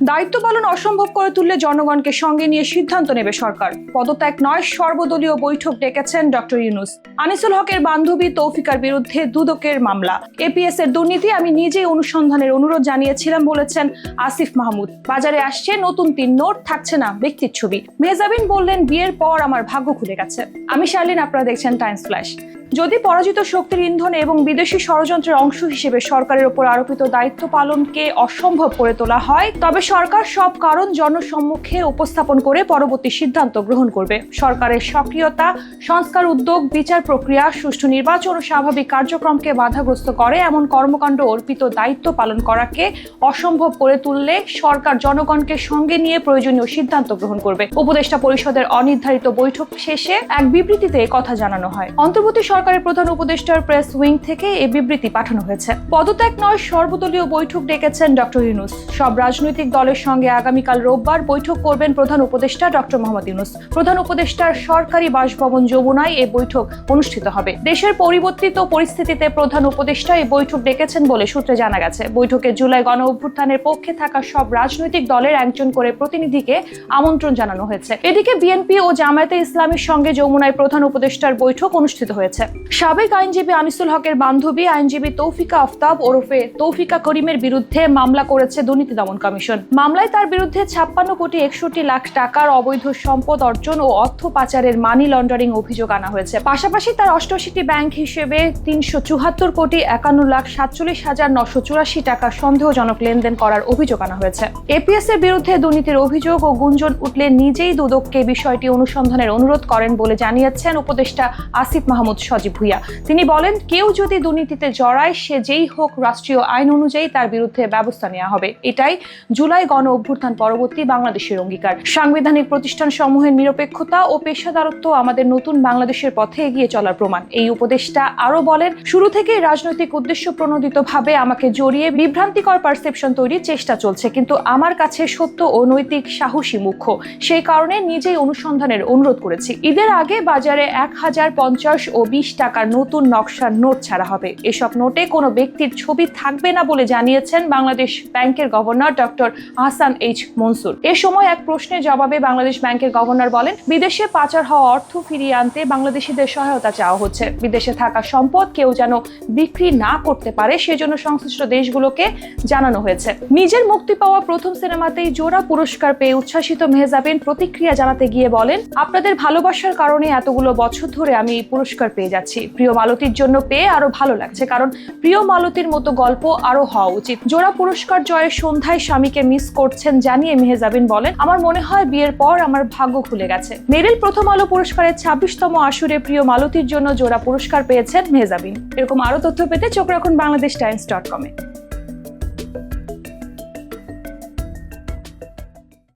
দায়িত্ব পালন অসম্ভব করে তুললে জনগণকে সঙ্গে নিয়ে সিদ্ধান্ত নেবে সরকার। পদত্যাগ নয়, সর্বদলীয় বৈঠক ডেকেছেন ডক্টর ইউনূস। আনিসুল হকের বান্ধবী তৌফিকার বিরুদ্ধে দুদকের মামলা। এপিএস এর দুর্নীতি আমি নিজেই অনুসন্ধানের অনুরোধ জানিয়েছিলাম বলেছেন আসিফ মাহমুদ। বাজারে আসছে নতুন 3 নোট, থাকছে না ব্যক্তির ছবি। মেহজাবিন বললেন, বিয়ের পর আমার ভাগ্য খুলে গেছে। আমি শার্লিন, আপনারা দেখছেন টাইমস ফ্ল্যাশ। যদি পরাজিত শক্তির ইন্ধনে এবং বিদেশি ষড়যন্ত্রের অংশ হিসেবে সরকারের উপর আরোপিত দায়িত্ব পালনকে অসম্ভব করে তোলা হয়, তবে সরকার সব কারণ জনসম্মুখে উপস্থাপন করে পরবর্তী সিদ্ধান্ত গ্রহণ করবে। সরকারের সক্রিয়তা, সংস্কার উদ্যোগ, বিচার প্রক্রিয়া, সুষ্ঠু নির্বাচন ও স্বাভাবিক কার্যক্রমকে বাধাগ্রস্ত করে এমন কর্মকাণ্ড অর্পিত দায়িত্ব পালন করাকে অসম্ভব করে তুললে সরকার জনগণকে সঙ্গে নিয়ে প্রয়োজনীয় সিদ্ধান্ত গ্রহণ করবে। উপদেষ্টা পরিষদের অনির্ধারিত বৈঠক শেষে এক বিবৃতিতে কথা জানানো হয়। অন্তর্বর্তী সরকারের প্রধান উপদেষ্টার প্রেস উইং থেকে এই বিবৃতি পাঠানো হয়েছে। পদত্যাগ নয়, সর্বদলীয় বৈঠক ডেকেছেন ডক্টর ইউনূস। সব রাজনৈতিক দলের সঙ্গে আগামীকাল রোববার বৈঠক করবেন প্রধান উপদেষ্টা ডক্টর মোহাম্মদ ইউনূস। প্রধান উপদেষ্টার সরকারি বাসভবন যমুনায় এই বৈঠক অনুষ্ঠিত হবে। দেশের পরিবর্তিত পরিস্থিতিতে প্রধান উপদেষ্টা এই বৈঠক ডেকেছেন বলে সূত্রে জানা গেছে। বৈঠকে জুলাই গণ অভ্যুত্থানের পক্ষে থাকা সব রাজনৈতিক দলের একজন করে প্রতিনিধিকে আমন্ত্রণ জানানো হয়েছে। এদিকে বিএনপি ও জামায়াতে ইসলামীর সঙ্গে যমুনায় প্রধান উপদেষ্টার বৈঠক অনুষ্ঠিত হয়েছে। সাবেক আইনজীবী আনিসুল হকের বান্ধবী আইনজীবী তৌফিকা আফতাব ওরফে তৌফিকা করিমের বিরুদ্ধে মামলা করেছে দুর্নীতি দমন কমিশন। মামলায় তার বিরুদ্ধে 56,61,00,000 টাকার অবৈধ সম্পদ অর্জন ও অর্থ পাচারের মানি লন্ডারিং অভিযোগ আনা হয়েছে। পাশাপাশি তার 88টি ব্যাংক হিসেবে 374,51,47,984 টাকা সন্দেহজনক লেনদেন করার অভিযোগ আনা হয়েছে। এপিএস এর বিরুদ্ধে দুর্নীতির অভিযোগ ও গুঞ্জন উঠলে নিজেই দুদককে বিষয়টি অনুসন্ধানের অনুরোধ করেন বলে জানিয়েছেন উপদেষ্টা আসিফ মাহমুদ সজীব ভুইয়া। তিনি বলেন, কেউ যদি দুর্নীতিতে জড়ায়, সে যেই হোক, রাষ্ট্রীয় আইন অনুযায়ী তার বিরুদ্ধে ব্যবস্থা নেওয়া হবে। এটাই জুলাই গণ অভ্যুত্থান পরবর্তী বাংলাদেশের অঙ্গীকার। সাংবিধানিক প্রতিষ্ঠান সমূহের নিরপেক্ষতা ও পেশাদারত্ব আমাদের নতুন বাংলাদেশের পথে এগিয়ে চলার প্রমাণ। এই উপদেষ্টা আরো বলেন, শুরু থেকেই রাজনৈতিক উদ্দেশ্য প্রণোদিতভাবে আমাকে জড়িয়ে বিভ্রান্তিকর পারসেপশন তৈরির চেষ্টা চলছে, কিন্তু আমার কাছে সত্য ও নৈতিক সাহসী মুখ্য। সেই কারণে নিজেই অনুসন্ধানের অনুরোধ করেছি। ঈদের আগে বাজারে 1050 ও 20 টাকার নতুন নকশার নোট ছাড়া হবে। এসব নোটে কোনো ব্যক্তির ছবি থাকবে না বলে জানিয়েছেন বাংলাদেশ ব্যাংকের governor doctor Ahsan H Mansur. এ সময় এক প্রশ্নের জবাবে বাংলাদেশ ব্যাংকের গভর্নর বলেন, বিদেশে পাচার হওয়া অর্থ ফিরিয়ে আনতে বাংলাদেশিদের সহায়তা চাওয়া হচ্ছে। বিদেশে থাকা সম্পদ কেউ যেন বিক্রি না করতে পারে, সেজন্য সংশ্লিষ্ট দেশগুলোকে জানানো হয়েছে। নিজের মুক্তি পাওয়া প্রথম সিনেমাতেই জোড়া পুরস্কার পেয়ে উচ্ছ্বাসিত মেহজাবিন প্রতিক্রিয়া জানাতে গিয়ে বলেন, আপনাদের ভালোবাসার কারণে এতগুলো বছর ধরে আমি এই পুরস্কার পেয়ে যাচ্ছি। প্রিয় মালতীর জন্য পেয়ে আরো ভালো লাগছে, কারণ প্রিয় মালতীর মতো গল্প আরো হওয়া উচিত। জোড়া পুরস্কার জয়ের সন্ধ্যায় স্বামীকে মিস করছেন জানিয়ে মেহজাবিন বলেন, আমার মনে হয় বিয়ের পর আমার ভাগ্য খুলে গেছে। মেরিল প্রথম আলো পুরস্কারের 26তম আসরে প্রিয় মালতীর জন্য জোড়া পুরস্কার পেয়েছেন মেহজাবিন। এরকম আরো তথ্য পেতে চোখ রাখুন বাংলাদেশ টাইমস.com-এ।